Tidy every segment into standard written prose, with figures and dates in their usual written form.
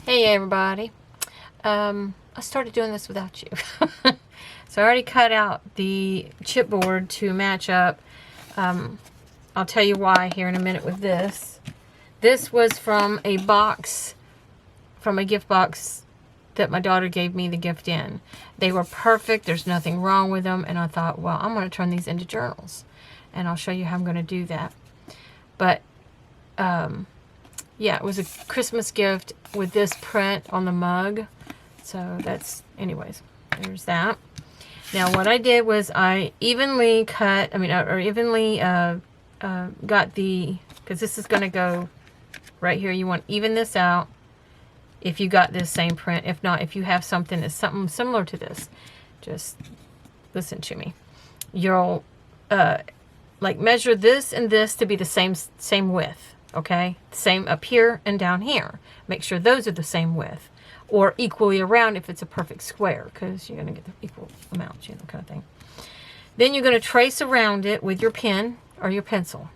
Hey everybody. I started doing this without you. So I already cut out the chipboard to match up. I'll tell you why here in a minute with this. This was from a box, from a gift box that my daughter gave me the gift in. They were perfect. There's nothing wrong with them. And I thought, well, I'm going to turn these into journals. And I'll show you how I'm going to do that. But, yeah, it was a Christmas gift with this print on the mug. So that's, anyways, there's that. Now what I did was I evenly cut, or evenly got the, because this is going to go right here. You want to even this out if you got this same print. If not, if you have something that's something similar to this, just listen to me. You'll like measure this and this to be the same width. Okay, same up here and down here. Make sure those are the same width, or equally around if it's a perfect square, because you're going to get the equal amount, kind of thing. Then you're going to trace around it with your pen or your pencil,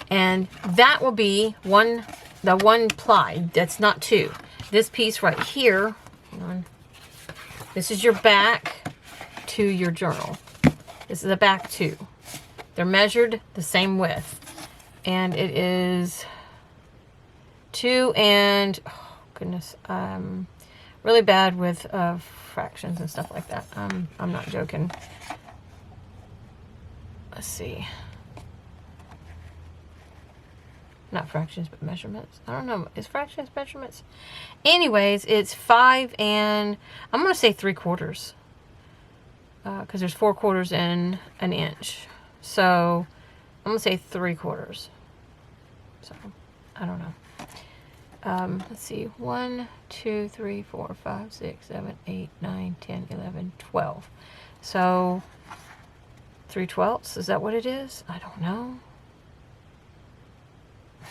and that will be the one ply. That's not two. This piece right here, hang on, this is your back to your journal. This is the back two. They're measured the same width. And it is 2 and, oh goodness, really bad with fractions and stuff like that. I'm not joking. Let's see. Not fractions, but measurements. I don't know. Is fractions measurements? Anyways, it's 5 and, I'm going to say 3/4. Because there's 4/4 in an inch. So I'm going to say 3/4. So, I don't know. Let's see. 1, 2, 3, 4, 5, 6, 7, 8, 9, 10, 11, 12. So, 3/12. Is that what it is? I don't know.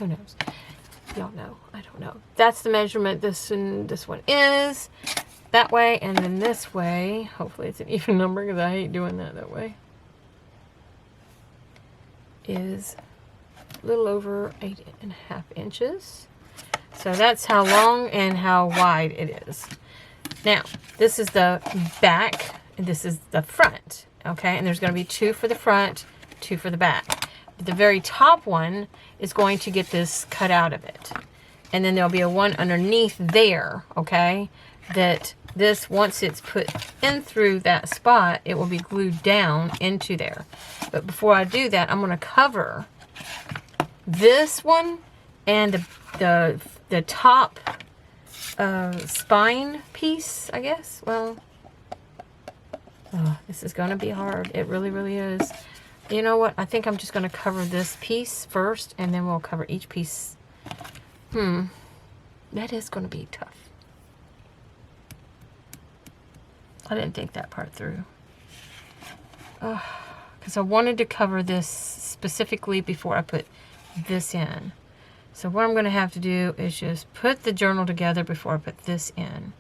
Who knows? Y'all know. I don't know. That's the measurement this and this one is. That way, and then this way. Hopefully it's an even number because I hate doing that way. Is a little over 8.5 inches. So that's how long and how wide it is. Now, this is the back, and this is the front. Okay, and there's going to be 2 for the front, 2 for the back. But the very top one is going to get this cut out of it. And then there'll be a one underneath there, okay, that this, once it's put in through that spot, it will be glued down into there. But before I do that, I'm going to cover this one and the top spine piece, I guess. Well, oh, this is going to be hard. It really, really is. You know what? I think I'm just going to cover this piece first, and then we'll cover each piece. That is going to be tough. I didn't think that part through. Because I wanted to cover this specifically before I put this in. So what I'm going to have to do is just put the journal together before I put this in.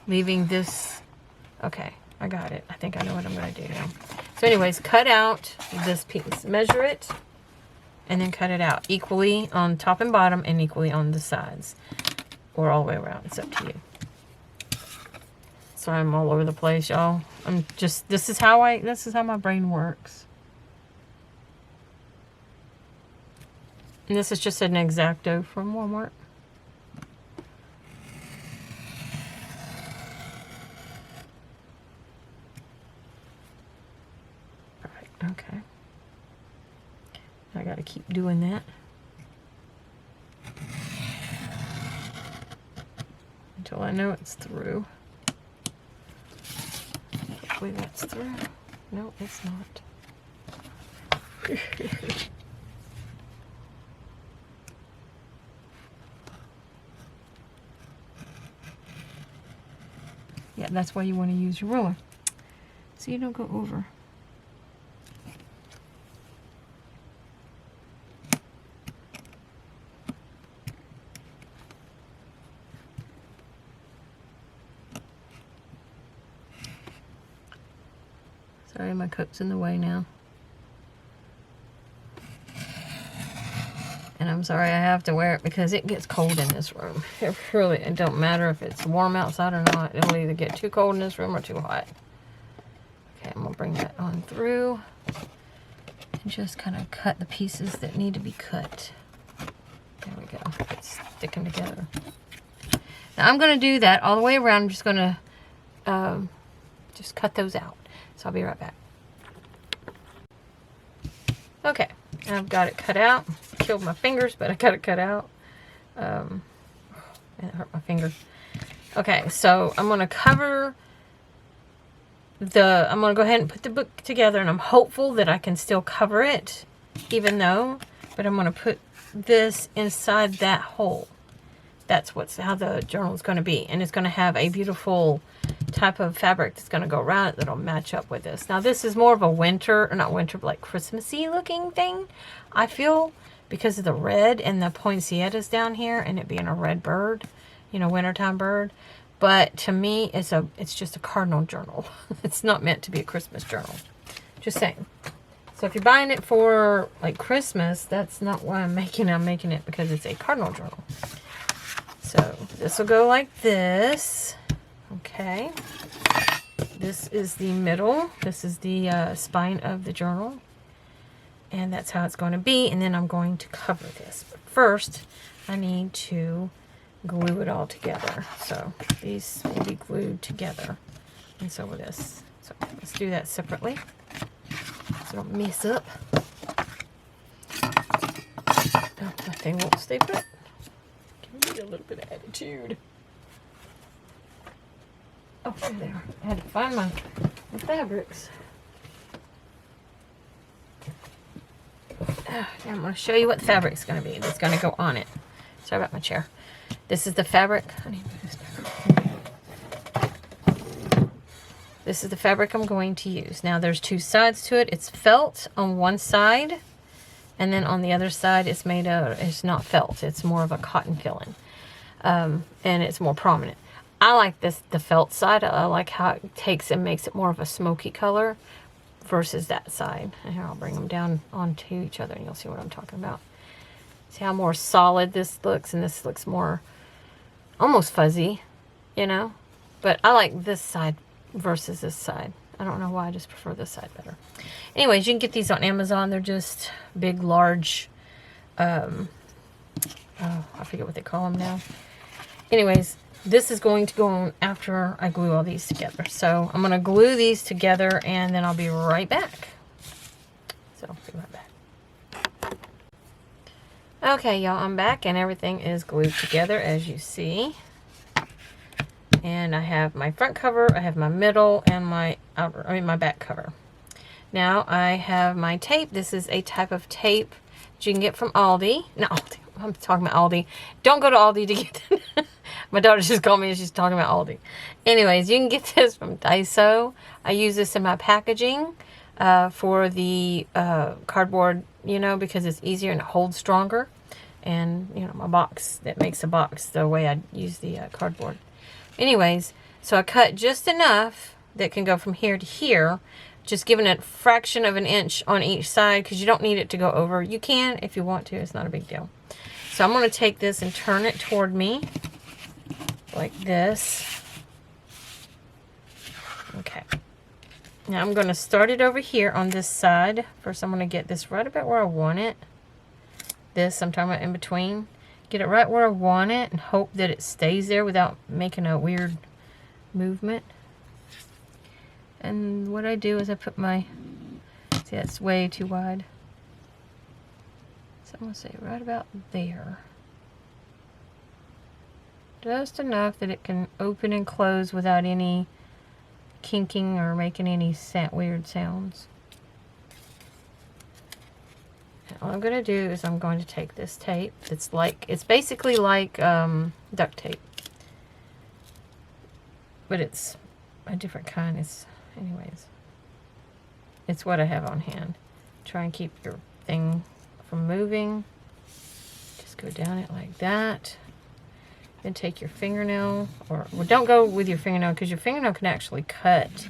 Leaving this... Okay, I got it. I think I know what I'm going to do now. So anyways, cut out this piece. Measure it. And then cut it out. Equally on top and bottom and equally on the sides. Or all the way around. It's up to you. Sorry, I'm all over the place, y'all. I'm just, this is how my brain works. And this is just an X-Acto from Walmart. Perfect, okay. I gotta keep doing that. Until I know it's through. Hopefully that's through. No, it's not. Yeah, that's why you want to use your ruler. So you don't go over. Sorry, my coat's in the way now. And I'm sorry, I have to wear it because it gets cold in this room. It don't matter if it's warm outside or not. It'll either get too cold in this room or too hot. Okay, I'm gonna bring that on through and just kind of cut the pieces that need to be cut. There we go. It's sticking together. Now I'm gonna do that all the way around. I'm just gonna just cut those out. So I'll be right back. Okay, I've got it cut out. Killed my fingers, but I got it cut out. And it hurt my fingers. Okay, so I'm going to cover I'm going to go ahead and put the book together, and I'm hopeful that I can still cover it, even though, but I'm going to put this inside that hole. That's how the journal is going to be, and it's going to have a beautiful type of fabric that's going to go around it that'll match up with this. Now this is more of a winter, or not winter, but like Christmassy looking thing, I feel, because of the red and the poinsettias down here, and it being a red bird, you know, wintertime bird. But to me, it's just a Cardinal journal. It's not meant to be a Christmas journal. Just saying. So if you're buying it for like Christmas, that's not why I'm making it. I'm making it because it's a Cardinal journal. So this will go like this. Okay. This is the middle. This is the spine of the journal. And that's how it's going to be. And then I'm going to cover this. But first, I need to glue it all together. So these will be glued together. And so will this. So let's do that separately, so don't mess up. Oh, my thing won't stay put. Give me a little bit of attitude. Oh, there. I had to find my fabrics. Now I'm going to show you what the fabric's going to be. That's going to go on it. Sorry about my chair. This is the fabric. I need to put this back. This is the fabric I'm going to use. Now there's two sides to it. It's felt on one side, and then on the other side it's it's not felt. It's more of a cotton filling, and it's more prominent. I like the felt side. I like how it takes and makes it more of a smoky color versus that side. And here, I'll bring them down onto each other and you'll see what I'm talking about. See how more solid this looks, and this looks more almost fuzzy, you know? But I like this side versus this side. I don't know why, I just prefer this side better. Anyways, you can get these on Amazon. They're just big, large, oh, I forget what they call them now. Anyways, this is going to go on after I glue all these together. So I'm going to glue these together and then I'll be right back. So I'll be right back. Okay, y'all, I'm back and everything is glued together as you see. And I have my front cover, I have my middle, and my my back cover. Now I have my tape. This is a type of tape that you can get from Aldi. No, Aldi. I'm talking about Aldi. Don't go to Aldi to get that. My daughter just called me and she's talking about Aldi. Anyways, you can get this from Daiso. I use this in my packaging for the cardboard, you know, because it's easier and it holds stronger. And, you know, my box, that makes a box the way I use the cardboard. Anyways, so I cut just enough that can go from here to here, just giving it a fraction of an inch on each side because you don't need it to go over. You can if you want to. It's not a big deal. So I'm going to take this and turn it toward me like this. Okay. Now I'm going to start it over here on this side. First I'm going to get this right about where I want it. This, I'm talking about in between. Get it right where I want it and hope that it stays there without making a weird movement. And what I do is I put my, see, that's way too wide. So I'm going to say right about there. Just enough that it can open and close without any kinking or making any weird sounds. And all I'm going to do is I'm going to take this tape. It's basically like duct tape. But it's a different kind. Anyways, it's what I have on hand. Try and keep your thing from moving. Just go down it like that. Then take your fingernail, well, don't go with your fingernail because your fingernail can actually cut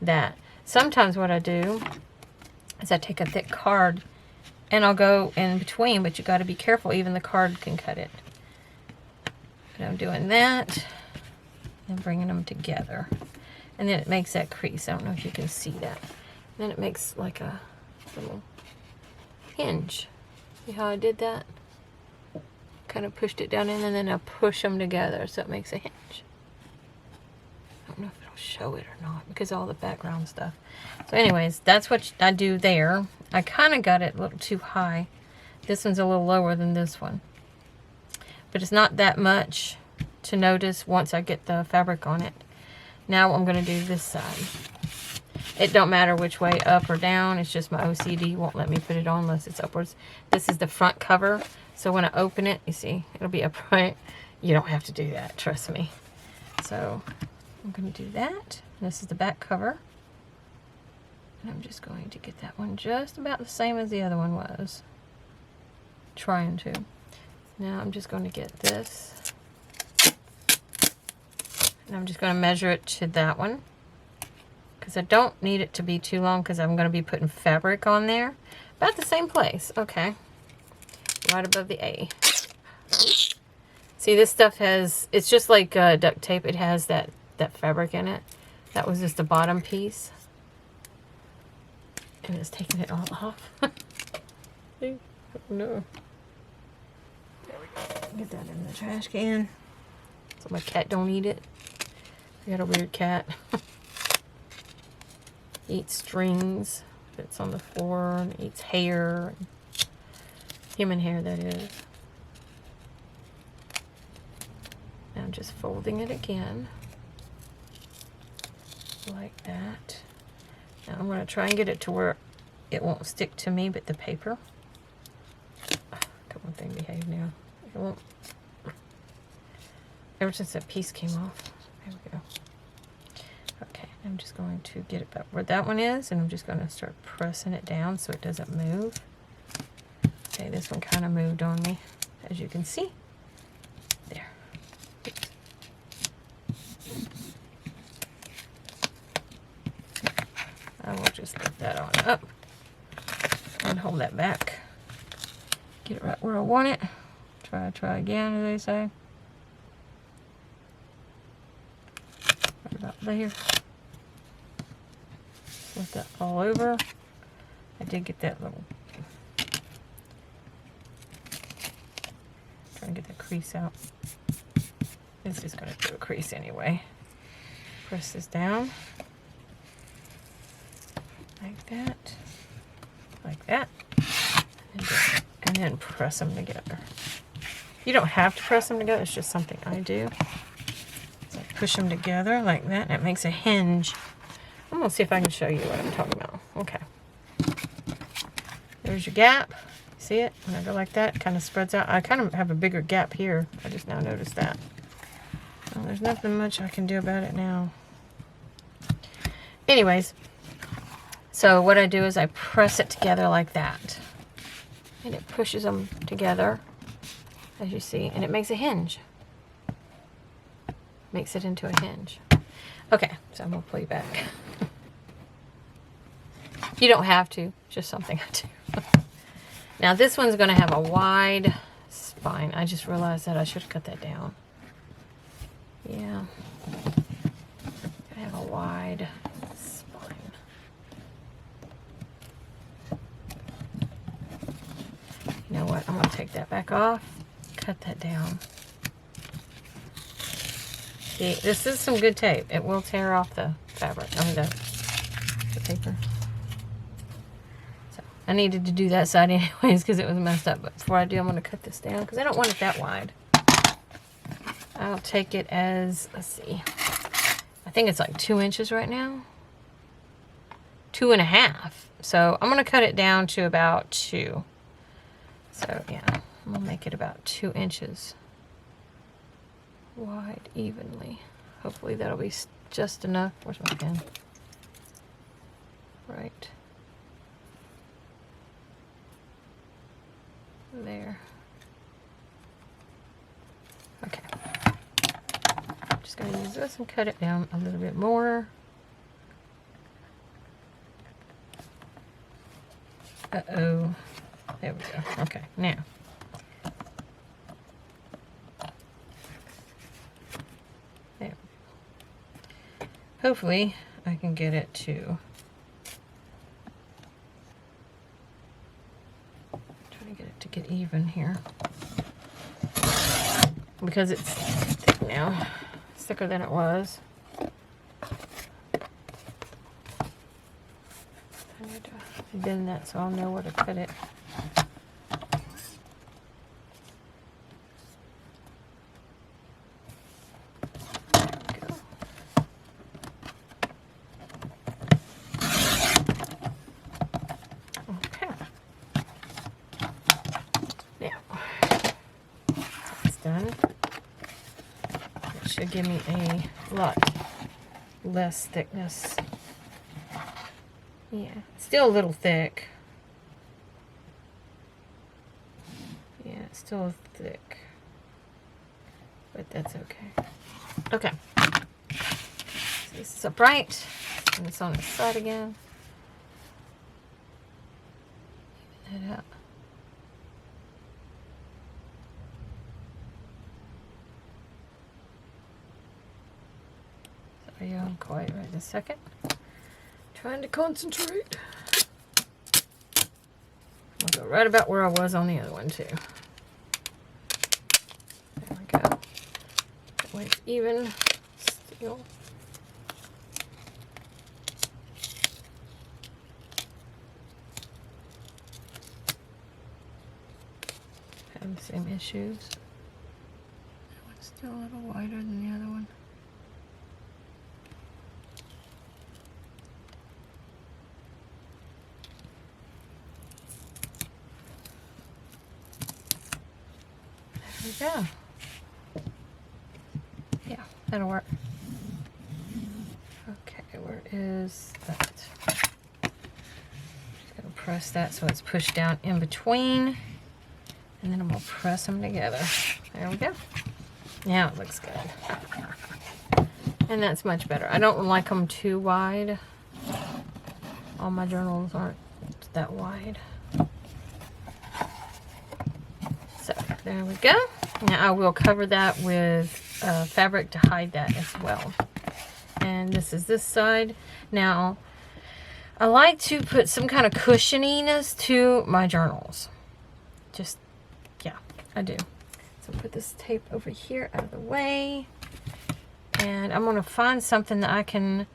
that. Sometimes what I do is I take a thick card And I'll go in between, but you got to be careful. Even the card can cut it. And I'm doing that and bringing them together. And then it makes that crease. I don't know if you can see that. Then it makes like a little hinge. See how I did that? Kind of pushed it down in, and then I push them together so it makes a hinge. I don't know if it'll show it or not because of all the background stuff. So anyways, that's what I do there. I kind of got it a little too high. This one's a little lower than this one. But it's not that much to notice once I get the fabric on it. Now I'm going to do this side. It don't matter which way, up or down. It's just my OCD won't let me put it on unless it's upwards. This is the front cover. So when I open it, you see, it'll be upright. You don't have to do that, trust me. So I'm going to do that. This is the back cover. And I'm just going to get that one just about the same as the other one was. Trying to. Now I'm just going to get this. And I'm just going to measure it to that one. Because I don't need it to be too long because I'm going to be putting fabric on there. About the same place. Okay. Right above the A. See, this stuff has, it's just like duct tape. It has that fabric in it. That was just the bottom piece. And it's taking it all off. Oh no. There we go. Get that in the trash can. So my cat don't eat it. I got a weird cat. Eats strings. Fits on the floor and eats hair. Human hair, that is. Now I'm just folding it again. Like that. Now I'm going to try and get it to where it won't stick to me, but the paper. Come on, thing, behave now. It won't. Ever since that piece came off. There we go. Okay, I'm just going to get it back where that one is, and I'm just going to start pressing it down so it doesn't move. Okay, this one kind of moved on me, as you can see. There. I will just lift that on up and hold that back. Get it right where I want it. Try again, as they say. Right about there. Let that fall over. I did get that little. Trying to get that crease out. It's just going to do a crease anyway. Press this down. Like that. Like that. And then press them together. You don't have to press them together, it's just something I do. So I push them together like that, and it makes a hinge. I'm going to see if I can show you what I'm talking about. Okay. There's your gap. See it? When I go like that, it kind of spreads out. I kind of have a bigger gap here. I just now noticed that. Well, there's nothing much I can do about it now. Anyways, so what I do is I press it together like that. And it pushes them together, as you see, and it makes a hinge. Makes it into a hinge. Okay, so I'm going to pull you back. You don't have to, just something I do. Now this one's going to have a wide spine. I just realized that I should have cut that down. Yeah. I have a wide spine. You know what? I'm going to take that back off. Cut that down. See, this is some good tape. It will tear off the fabric. I mean the paper. So I needed to do that side anyways because it was messed up. But before I do, I'm going to cut this down because I don't want it that wide. I'll take it as, let's see, I think it's like 2 inches right now. 2.5. So I'm going to cut it down to about 2. So yeah, I'm going to make it about 2 inches wide evenly. Hopefully that'll be just enough. Where's my pen? Right there. Okay. I'm just going to use this and cut it down a little bit more. Uh-oh. There we go. Okay, now. There. Hopefully, I can get it to... Trying to get it to get even here. Because it's thick now. It's thicker than it was. I need to bend that so I'll know where to put it. Give me a lot less thickness. Yeah, still a little thick. Yeah, it's still thick, but that's okay. Okay, so this is upright, and it's on its side again. Even that up. Sorry, I'm quiet right this second. Trying to concentrate. I'll go right about where I was on the other one too. There we go. That way it's even still. Have the same issues. That one's still a little wider than the other one. Yeah. Yeah, that'll work. Okay, where is that? Just gonna press that so it's pushed down in between. And then I'm gonna press them together. There we go. Now it looks good. And that's much better. I don't like them too wide. All my journals aren't that wide. So there we go. Now I will cover that with fabric to hide that as well. And this is this side. Now I like to put some kind of cushioniness to my journals. Just, yeah, I do. So put this tape over here out of the way. And I'm going to find something that I can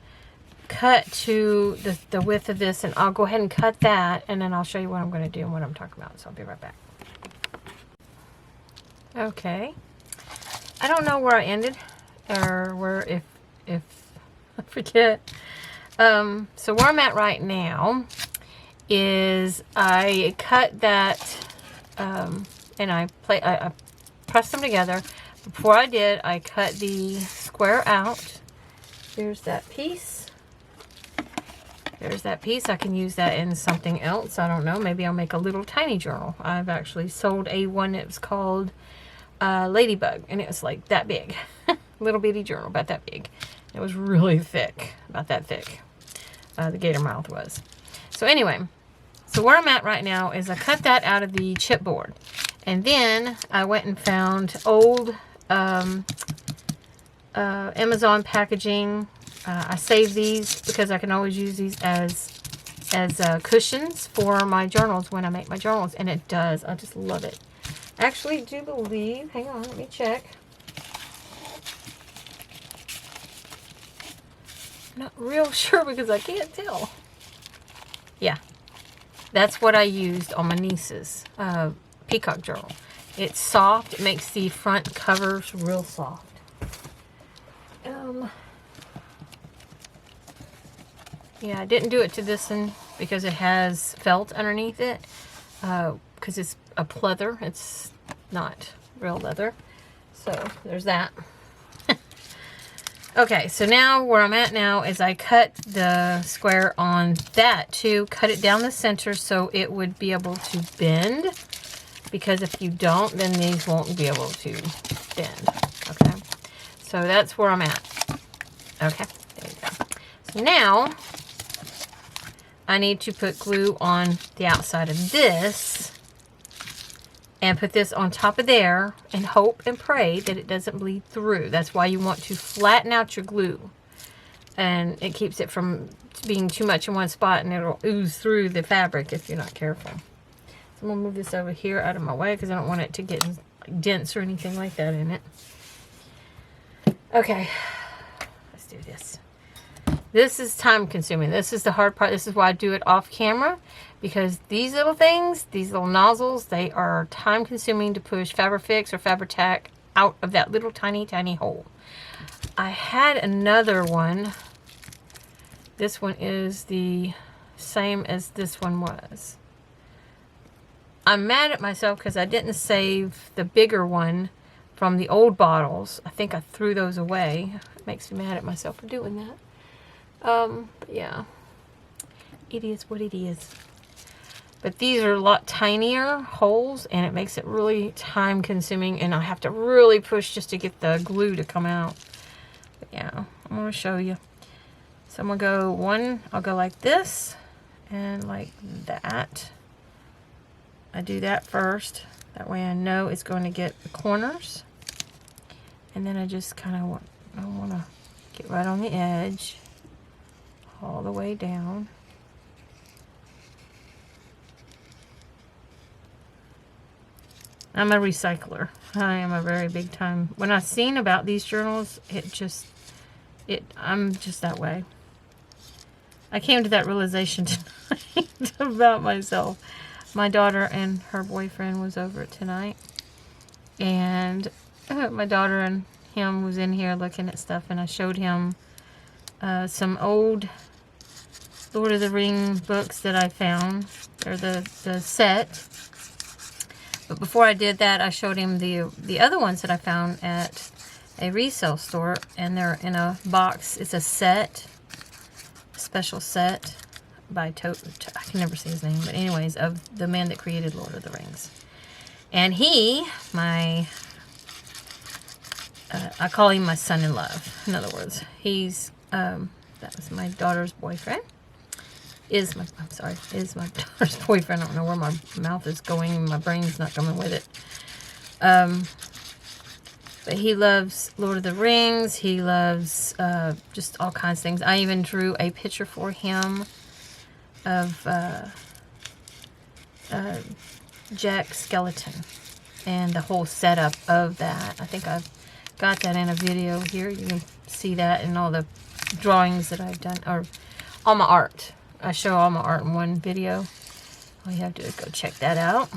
cut to the width of this. And I'll go ahead and cut that. And then I'll show you what I'm going to do and what I'm talking about. So I'll be right back. Okay, I don't know where I ended, or where, if I forget. So where I'm at right now is I cut that, and I pressed them together. Before I did, I cut the square out. There's that piece. There's that piece. I can use that in something else. I don't know. Maybe I'll make a little tiny journal. I've actually sold a one that was called Ladybug, and it was like that big. Little bitty journal, about that big. It was really thick, about that thick. The gator mouth was. So anyway, so where I'm at right now is I cut that out of the chipboard. And then I went and found old Amazon packaging. I saved these because I can always use these as cushions for my journals when I make my journals, and it does. I just love it. I actually do believe, hang on, let me check. Not real sure because I can't tell. Yeah, that's what I used on my niece's peacock journal. It's soft. It makes the front covers real soft. Yeah, I didn't do it to this one because it has felt underneath it. Because it's a pleather. It's not real leather. So there's that. Okay, so now where I'm at now is I cut the square on that to cut it down the center so it would be able to bend. Because if you don't, then these won't be able to bend. Okay, so that's where I'm at. Okay, there you go. So now I need to put glue on the outside of this and put this on top of there and hope and pray that it doesn't bleed through. That's why you want to flatten out your glue. And it keeps it from being too much in one spot, and it'll ooze through the fabric if you're not careful. So I'm going to move this over here out of my way because I don't want it to get dents or anything like that in it. Okay, let's do this. This is time consuming. This is the hard part. This is why I do it off camera, because these little things, these little nozzles, they are time consuming to push Fabrifix or Fabri-Tac out of that little tiny, tiny hole. I had another one. This one is the same as this one was. I'm mad at myself because I didn't save the bigger one from the old bottles. I think I threw those away. It makes me mad at myself for doing that. But yeah, it is what it is. But these are a lot tinier holes, and it makes it really time consuming, and I have to really push just to get the glue to come out. But yeah, I'm going to show you. So I'm going to go one, I'll go like this and like that. I do that first. That way I know it's going to get the corners. And then I just kind of want to get right on the edge, all the way down. I'm a recycler. I am a very big time. When I seen about these journals, I'm just that way. I came to that realization tonight about myself. My daughter and her boyfriend was over tonight, and my daughter and him was in here looking at stuff, and I showed him some old Lord of the Rings books that I found. They're the set. But before I did that, I showed him the other ones that I found at a resale store, and they're in a box. It's a set, special set by I can never say his name, but anyways, of the man that created Lord of the Rings. And he, I call him my son-in-love. In other words, he's that was my daughter's boyfriend. Is my daughter's boyfriend. I don't know where my mouth is going and my brain's not coming with it. But he loves Lord of the Rings. He loves just all kinds of things. I even drew a picture for him of Jack Skeleton and the whole setup of that. I think I've got that in a video here. You can see that in all the drawings that I've done, or all my art. I show all my art in one video. All you have to do is go check that out.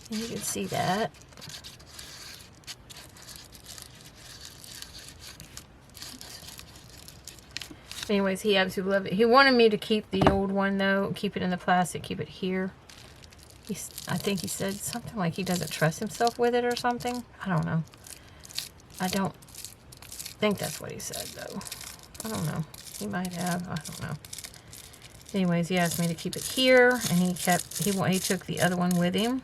And you can see that. Anyways, he absolutely loved it. He wanted me to keep the old one, though. Keep it in the plastic. Keep it here. I think he said something like he doesn't trust himself with it or something. I don't know. I don't think that's what he said, though. I don't know. He might have. I don't know. Anyways, he asked me to keep it here, and he took the other one with him.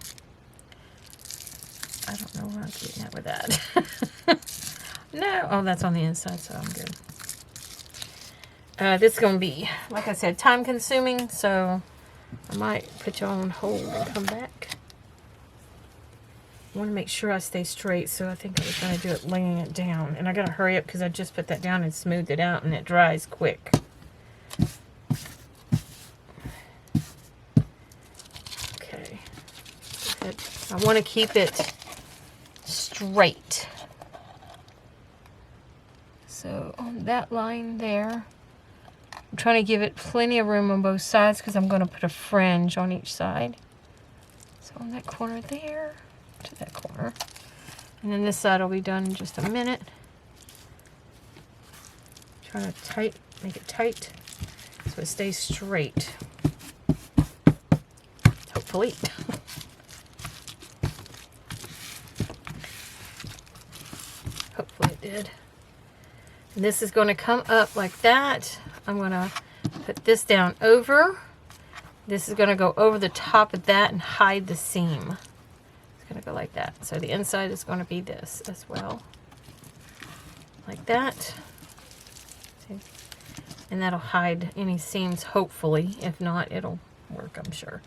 I don't know where I'm getting at with that. No. Oh, that's on the inside, so I'm good. This is going to be, like I said, time consuming, so I might put you on hold and come back. I want to make sure I stay straight, so I think I was going to do it laying it down. And I got to hurry up because I just put that down and smoothed it out, and it dries quick. Okay. I want to keep it straight. So on that line there, I'm trying to give it plenty of room on both sides because I'm going to put a fringe on each side. So on that corner there, to that corner. And then this side will be done in just a minute. Try to make it tight so it stays straight. Hopefully. Hopefully it did. And this is going to come up like that. I'm going to put this down over. This is going to go over the top of that and hide the seam. It's going to go like that. So the inside is going to be this as well. Like that. See? And that'll hide any seams, hopefully. If not, it'll work, I'm sure.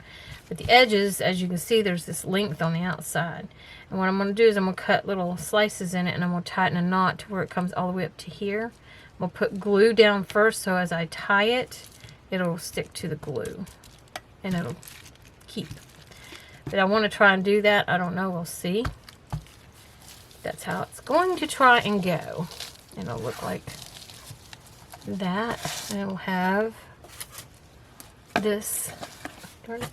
But the edges, as you can see, there's this length on the outside. And what I'm going to do is I'm going to cut little slices in it, and I'm going to tighten a knot to where it comes all the way up to here. I'm going to put glue down first, so as I tie it, it'll stick to the glue. And it'll keep. But I want to try and do that. I don't know. We'll see. That's how it's going to try and go. And it'll look like that. And it'll have this. Darn it.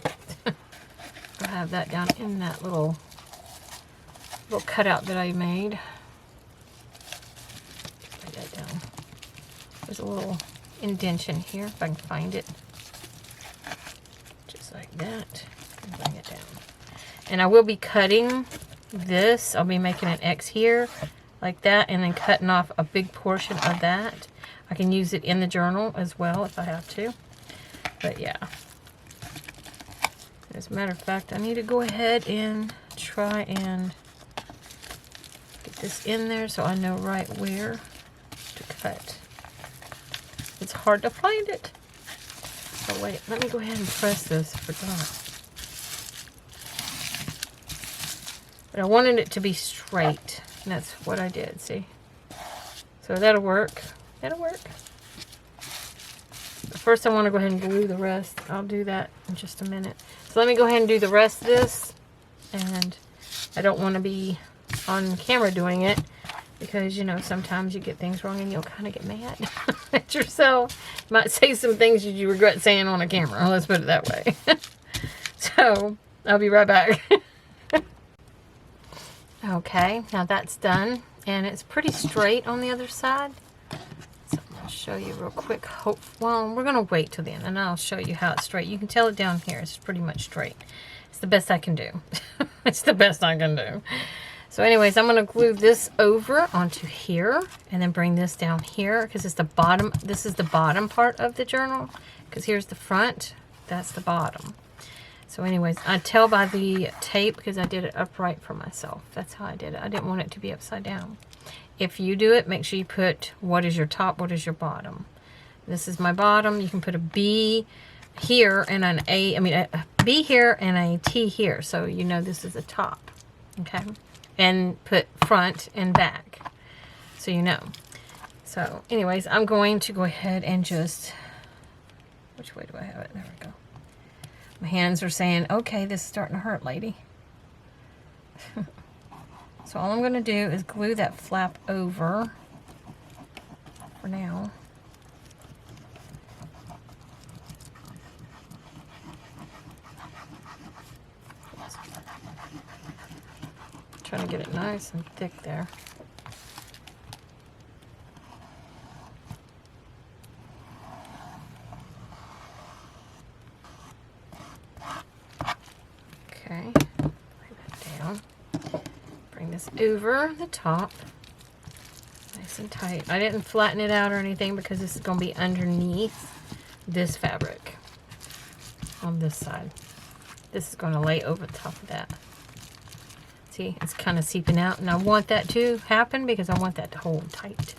I'll have that down in that little cutout that I made. Write that down. There's a little indentation here, if I can find it. Just like that. And bring it down. And I will be cutting this. I'll be making an X here, like that, and then cutting off a big portion of that. I can use it in the journal as well if I have to. But yeah. As a matter of fact, I need to go ahead and try and get this in there so I know right where to cut. It's hard to find it. Oh wait, let me go ahead and press this. I forgot. But I wanted it to be straight. And that's what I did, see? So that'll work. That'll work. But first I want to go ahead and glue the rest. I'll do that in just a minute. So let me go ahead and do the rest of this. And I don't want to be on camera doing it. Because, you know, sometimes you get things wrong and you'll kind of get mad at yourself. You might say some things that you regret saying on a camera. Let's put it that way. So, I'll be right back. Okay, now that's done. And it's pretty straight on the other side. So I'm going to show you real quick. Well, we're going to wait till the end and I'll show you how it's straight. You can tell it down here. It's pretty much straight. It's the best I can do. It's the best I can do. So anyways, I'm going to glue this over onto here and then bring this down here because it's the bottom. This is the bottom part of the journal because here's the front. That's the bottom. So anyways, I tell by the tape because I did it upright for myself. That's how I did it. I didn't want it to be upside down. If you do it, make sure you put what is your top, what is your bottom. This is my bottom. You can put a B here and an A. I mean, a B here and a T here. So you know this is the top. Okay. And put front and back. So you know. So anyways, I'm going to go ahead and just... Which way do I have it? There we go. My hands are saying, okay, this is starting to hurt, lady. So all I'm going to do is glue that flap over for now. Trying to get it nice and thick there. Okay, lay that down. Bring this over the top, nice and tight. I didn't flatten it out or anything because this is going to be underneath this fabric on this side. This is going to lay over the top of that. See, it's kind of seeping out, and I want that to happen because I want that to hold tight.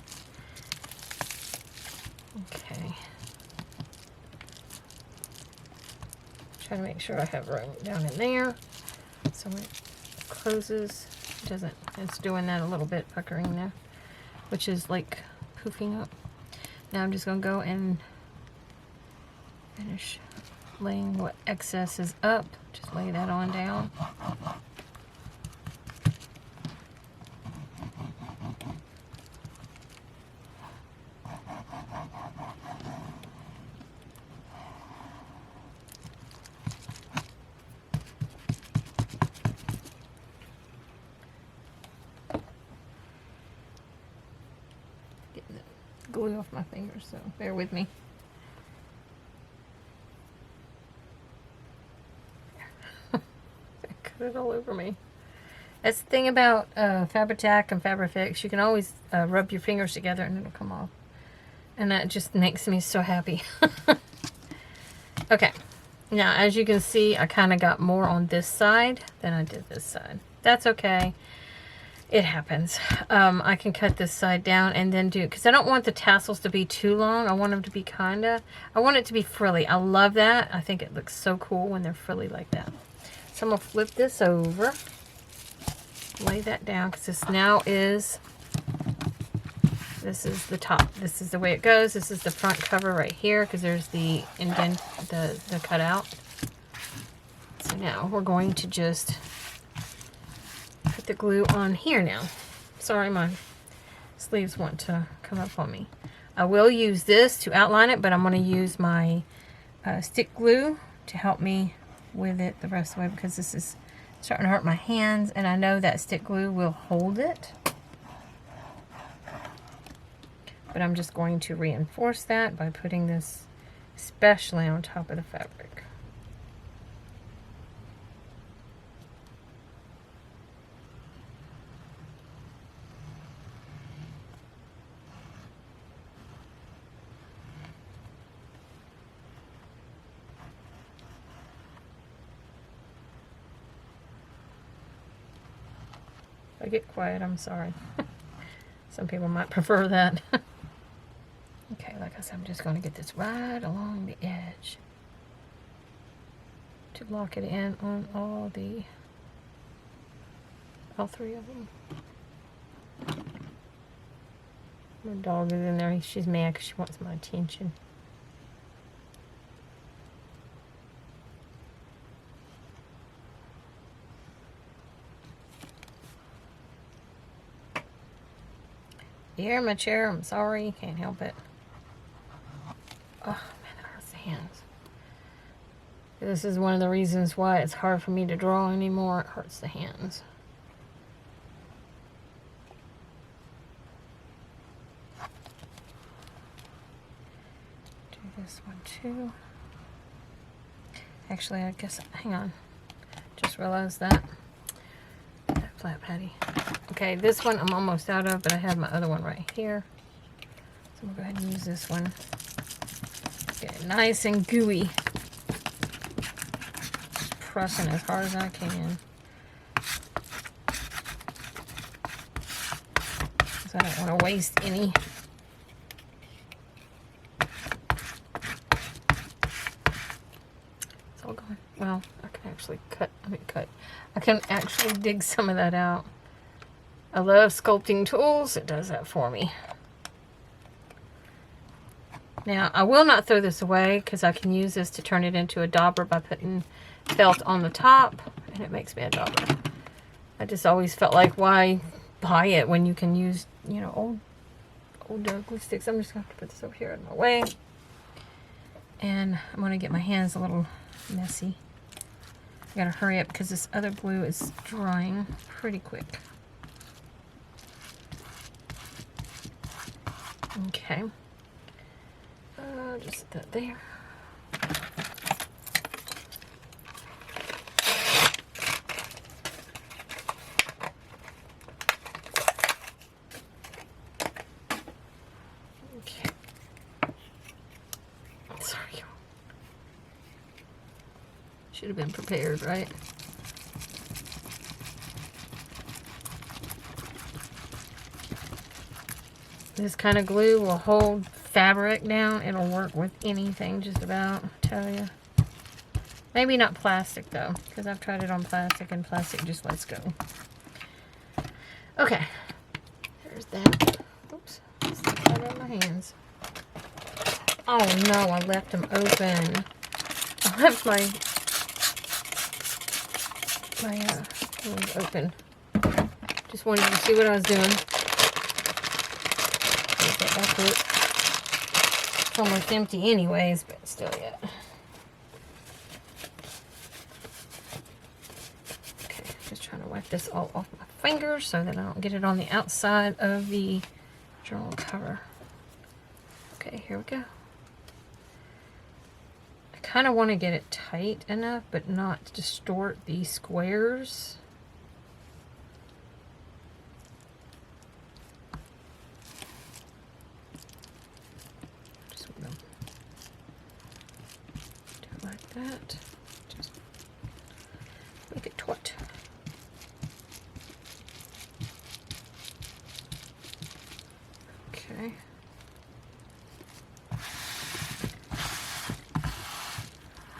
Okay. Try to make sure I have room down in there. So when it closes, it doesn't, it's doing that a little bit, puckering there, which is like poofing up. Now I'm just going to go and finish laying what excess is up. Just lay that on down. Glue off my fingers, so bear with me. Cut it all over me. That's the thing about Fabri-Tac and Fabri-Fix. You can always rub your fingers together and it'll come off. And that just makes me so happy. Okay. Now, as you can see, I kind of got more on this side than I did this side. That's okay. It happens. I can cut this side down and then do, because I don't want the tassels to be too long. I want them to be I want it to be frilly. I love that. I think it looks so cool when they're frilly like that. So I'm going to flip this over, lay that down, because this now is, this is the top. This is the way it goes. This is the front cover right here, because there's the indent, the cutout. So now we're going to just put the glue on here now. Sorry, my sleeves want to come up on me. I will use this to outline it, but I'm going to use my stick glue to help me with it the rest of the way, because this is starting to hurt my hands, and I know that stick glue will hold it. But I'm just going to reinforce that by putting this especially on top of the fabric. If I get quiet, I'm sorry. Some people might prefer that. Okay, like I said, I'm just going to get this right along the edge to lock it in on all three of them. My dog is in there. She's mad because she wants my attention. You hear my chair? I'm sorry. Can't help it. Oh, man, that hurts the hands. This is one of the reasons why it's hard for me to draw anymore. It hurts the hands. Do this one too. Actually, I guess, hang on. Just realized that. That flat patty. Okay, this one I'm almost out of, but I have my other one right here. So we'll go ahead and use this one. Get it nice and gooey. Just pressing as hard as I can. So I don't want to waste any. It's all gone. Well, I can actually I can actually dig some of that out. I love sculpting tools. It does that for me. Now, I will not throw this away because I can use this to turn it into a dauber by putting felt on the top, and it makes me a dauber. I just always felt like, why buy it when you can use, you know, old glue sticks. I'm just going to have to put this over here out of my way. And I'm going to get my hands a little messy. I got to hurry up because this other glue is drying pretty quick. Okay. Just set that there. Okay. Sorry. Should have been prepared, right? This kind of glue will hold fabric down. It'll work with anything, just about, I tell you. Maybe not plastic, though, because I've tried it on plastic, and plastic just lets go. Okay. There's that. Oops. Stuck right on my hands. Oh, no, I left them open. I left my ones open. Just wanted you to see what I was doing. It's almost empty anyways, but still yet. Okay, just trying to wipe this all off my fingers so that I don't get it on the outside of the journal cover. Okay, here we go. I kind of want to get it tight enough, but not distort the squares. That. Just make it taut. Okay.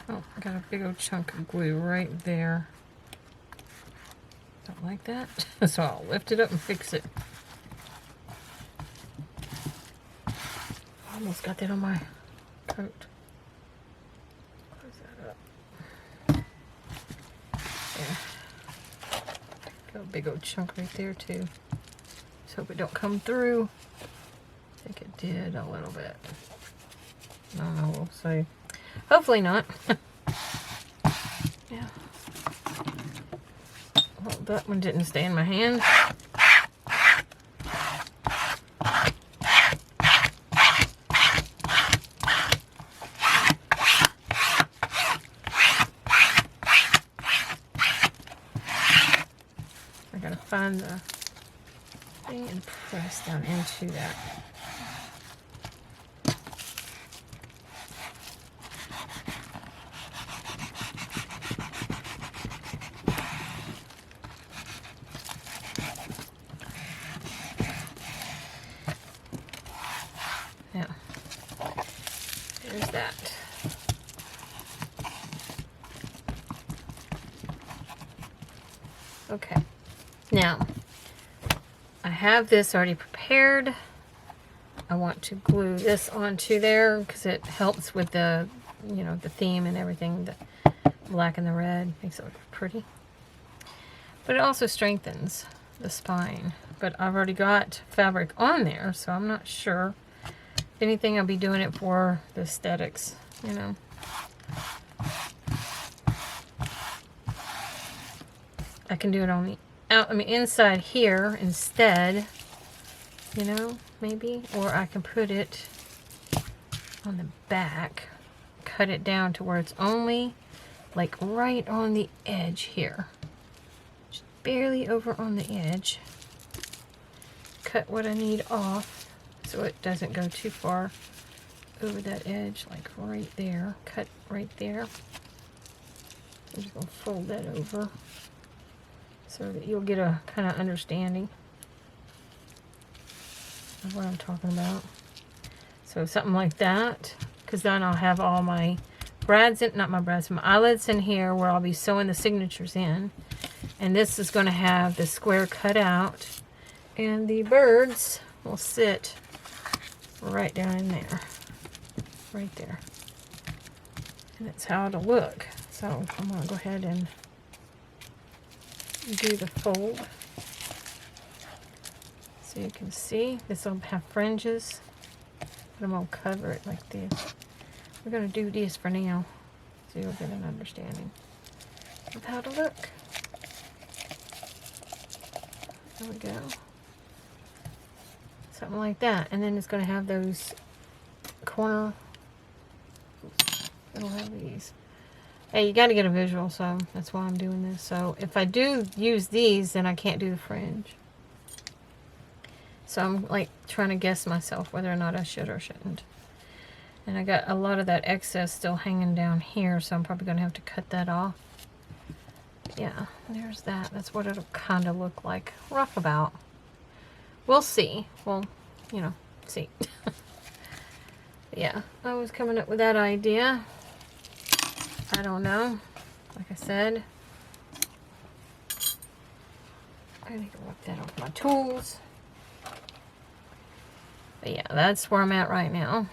Oh, I got a big old chunk of glue right there. Don't like that. So I'll lift it up and fix it. Almost got that on my coat. Close that up. Yeah. Got a big old chunk right there too. Just hope it don't come through. I think it did a little bit. I don't know, we'll see. Hopefully not. Yeah. Well, that one didn't stay in my hand. I gotta find the thing and press down into that. Yeah, there's that. Okay, now I have this already prepared. I want to glue this onto there because it helps with the, you know, the theme and everything. The black and the red makes it look pretty. But it also strengthens the spine. But I've already got fabric on there, so I'm not sure. If anything, I'll be doing it for the aesthetics, you know. I can do it on the inside here instead, you know, maybe. Or I can put it on the back, cut it down to where it's only like right on the edge here. Just barely over on the edge. Cut what I need off so it doesn't go too far over that edge, like right there. Cut right there. I'm just going to fold that over so that you'll get a kind of understanding of what I'm talking about. So something like that, because then I'll have all my brads in, not my brads, my eyelets in here where I'll be sewing the signatures in. And this is going to have the square cut out, and the birds will sit right down in there, right there. And that's how it'll look. So I'm going to go ahead and do the fold so you can see. This will have fringes, but I'm going to cover it like this. We're going to do this for now so you'll get an understanding of how to look. There we go. Something like that. And then it's going to have those corner. It'll have these. Hey, you got to get a visual, so that's why I'm doing this. So if I do use these, then I can't do the fringe. So I'm like trying to guess myself whether or not I should or shouldn't. And I got a lot of that excess still hanging down here, so I'm probably going to have to cut that off. Yeah, there's that. That's what it'll kind of look like. Rough about. We'll see. Well, you know, see. Yeah, I was coming up with that idea. I don't know. Like I said, I need to wipe that off my tools. But yeah, that's where I'm at right now.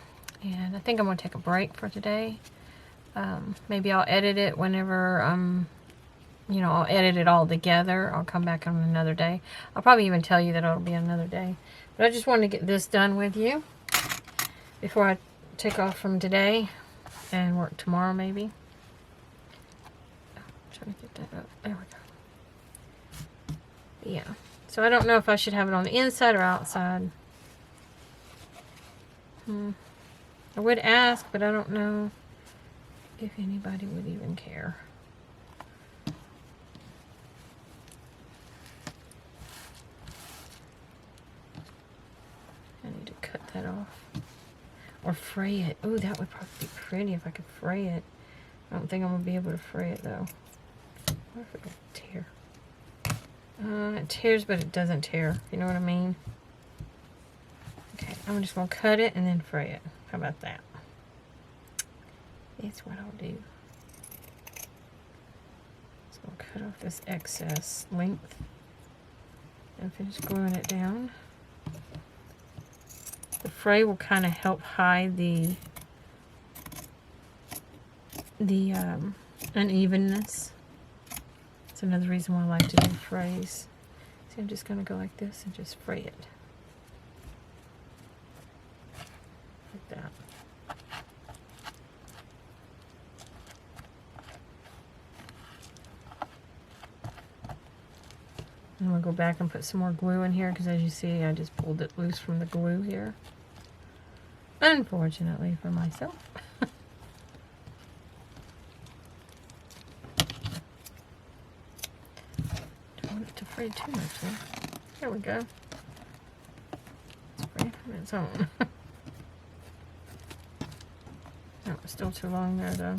And I think I'm going to take a break for today. Maybe I'll edit it whenever you know, I'll edit it all together. I'll come back on another day. I'll probably even tell you that it'll be another day. But I just wanted to get this done with you before I take off from today and work tomorrow maybe. Trying to get that up. There we go. Yeah. So I don't know if I should have it on the inside or outside. I would ask, but I don't know if anybody would even care. I need to cut that off. Or fray it. Oh, that would probably be pretty if I could fray it. I don't think I'm going to be able to fray it though. What if it would tear? It tears, but it doesn't tear. You know what I mean? Okay, I'm just going to cut it and then fray it. How about that? That's what I'll do. So I'll cut off this excess length and finish gluing it down. The fray will kind of help hide the unevenness. That's another reason why I like to do frays. So I'm just going to go like this and just fray it. Like that. I'm going to go back and put some more glue in here because as you see I just pulled it loose from the glue here. Unfortunately for myself. Don't want it to fray too much though. There we go. It's fraying from its own. Oh, it's still too long there though.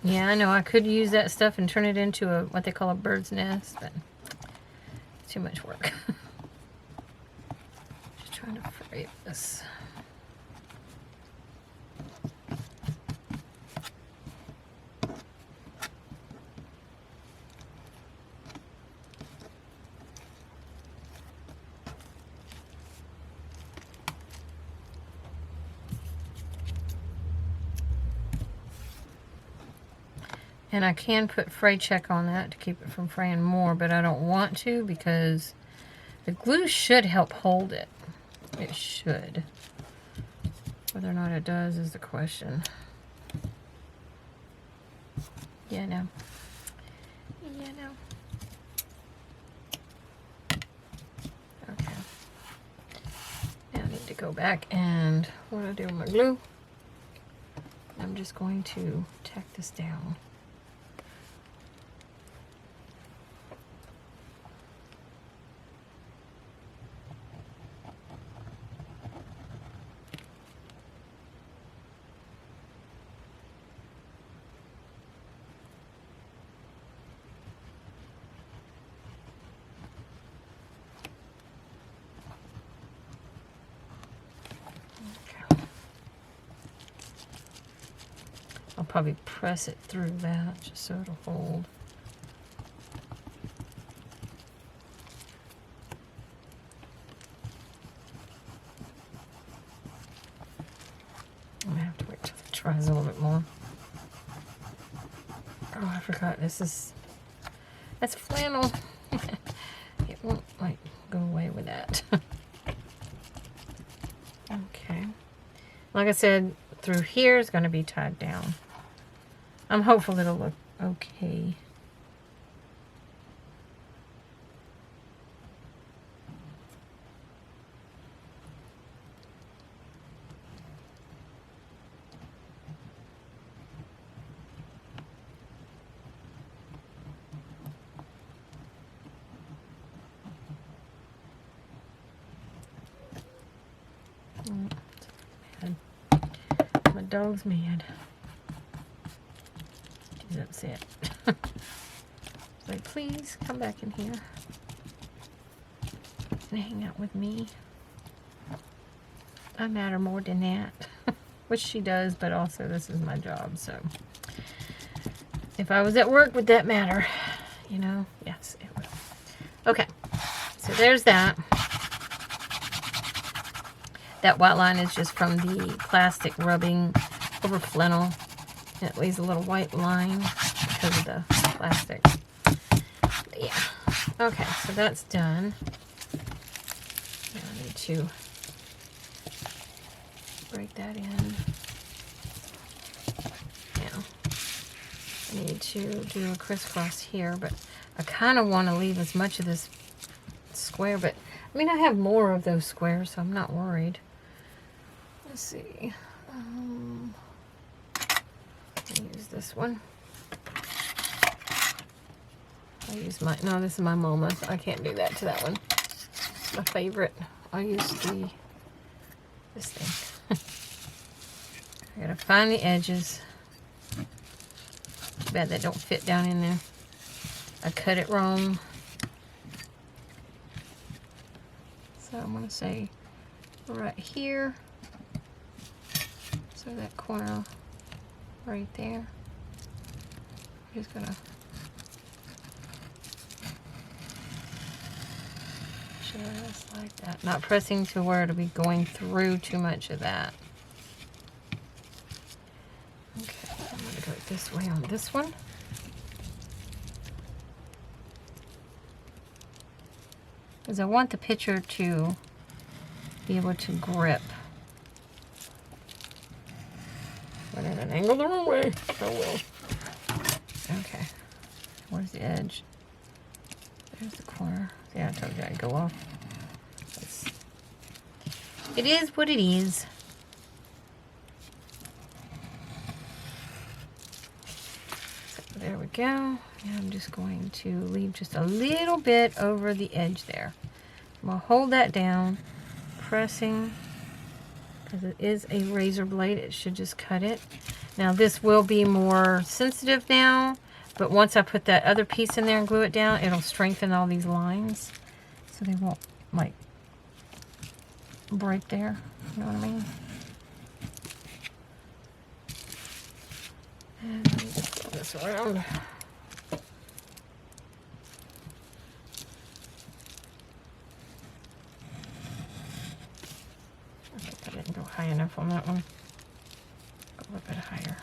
Yeah, I know I could use that stuff and turn it into a what they call a bird's nest, but it's too much work. Just trying to fray this. And I can put fray check on that to keep it from fraying more, but I don't want to because the glue should help hold it. It should. Whether or not it does is the question. Yeah, no. Yeah, no. Okay. Now I need to go back and what do I do with my glue? I'm just going to tack this down. I'll probably press it through that just so it'll hold. I'm gonna have to wait till it dries a little bit more. Oh, I forgot that's flannel. It won't like go away with that. Okay. Like I said, through here is going to be tied down. I'm hopeful it'll look okay. My dog's mad. He's upset. Like, please come back in here and hang out with me. I matter more than that. Which she does, but also this is my job, so. If I was at work, would that matter? You know? Yes, it would. Okay. So there's that. That white line is just from the plastic rubbing over flannel. And it leaves a little white line because of the plastic. But yeah. Okay, so that's done. Now I need to break that in. Now, I need to do a crisscross here, but I kind of want to leave as much of this square, but I mean, I have more of those squares, so I'm not worried. Let's see. I'll use this one. I'll use my, no, this is my Mammoth. I can't do that to that one. It's my favorite. I'll use this thing. I gotta find the edges. Too bad they don't fit down in there. I cut it wrong. So I'm gonna say right here. So that corner right there. I'm just gonna just like that. Not pressing to where it'll be going through too much of that. Okay, I'm gonna go this way on this one. Because I want the picture to be able to grip. Went at an angle the wrong way. Oh well. Okay. Where's the edge? There's the corner. Yeah, I told you I'd go off. It is what it is. So there we go. And I'm just going to leave just a little bit over the edge there. I'm going to hold that down, pressing, because it is a razor blade. It should just cut it. Now this will be more sensitive now, but once I put that other piece in there and glue it down, it'll strengthen all these lines so they won't like break there. You know what I mean? And let me just go this around. I think I didn't go high enough on that one. Go a little bit higher.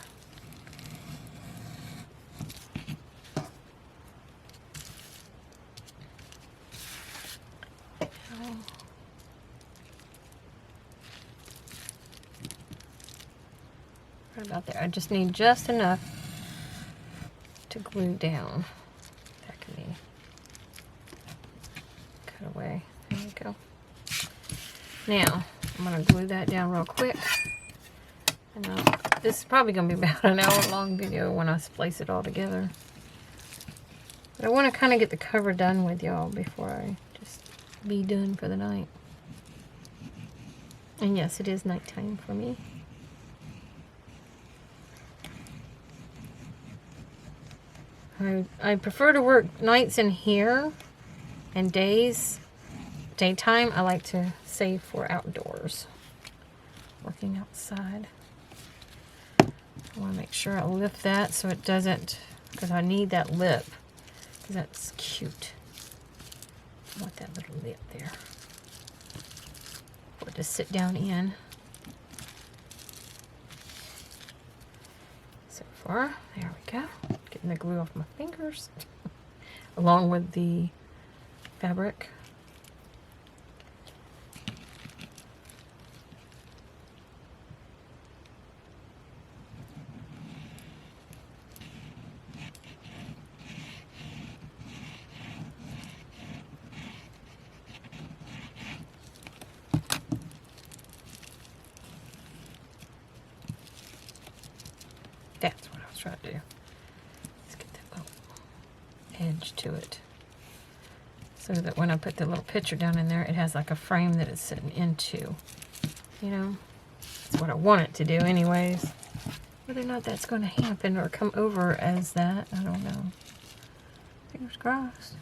Right about there. I just need just enough to glue down. That can be cut away. There you go. Now, I'm going to glue that down real quick. And this is probably going to be about an hour long video when I splice it all together. But I want to kind of get the cover done with y'all before I just be done for the night. And yes, it is nighttime for me. I prefer to work nights in here, and daytime I like to save for outdoors, working outside. I want to make sure I lift that so it doesn't, because I need that lip, because that's cute. I want that little lip there for it to sit down in. So far, there we go. Getting the glue off my fingers along with the fabric. That's what I was trying to do. Edge to it so that when I put the little picture down in there, it has like a frame that it's sitting into. You know, that's what I want it to do anyways. Whether or not that's going to happen or come over as that, I don't know. Fingers crossed.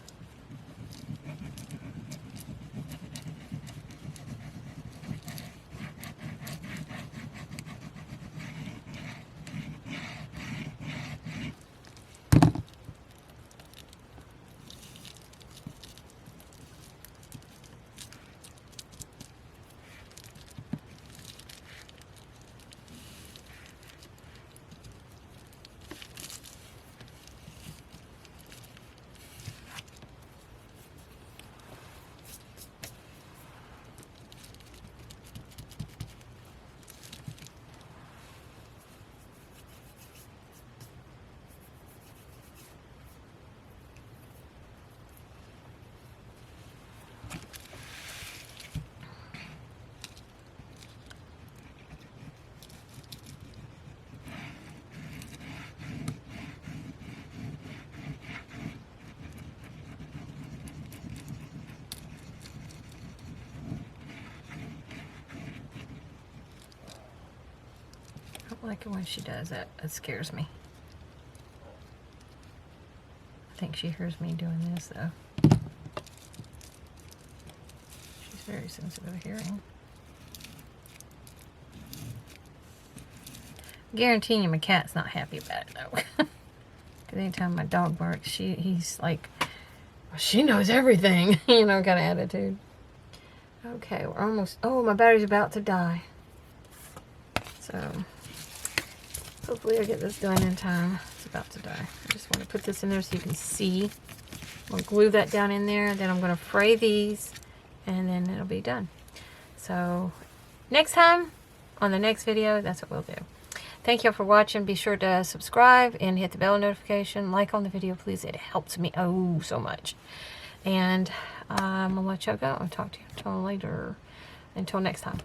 don't like it when she does that. It scares me. I think she hears me doing this, though. She's very sensitive of hearing. Guaranteeing you my cat's not happy about it, though. Because anytime my dog barks, he's like, well, she knows everything, you know, kind of attitude. Okay, we're almost, oh, my battery's about to die. So, hopefully I'll get this done in time. It's about to die. I just want to put this in there so you can see. I'm going to glue that down in there, then I'm going to fray these, and then it'll be done. So, next time, on the next video, that's what we'll do. Thank you all for watching. Be sure to subscribe and hit the bell notification. Like on the video, please. It helps me oh so much. And I'm going to let y'all go. I'll talk to you until later. Until next time.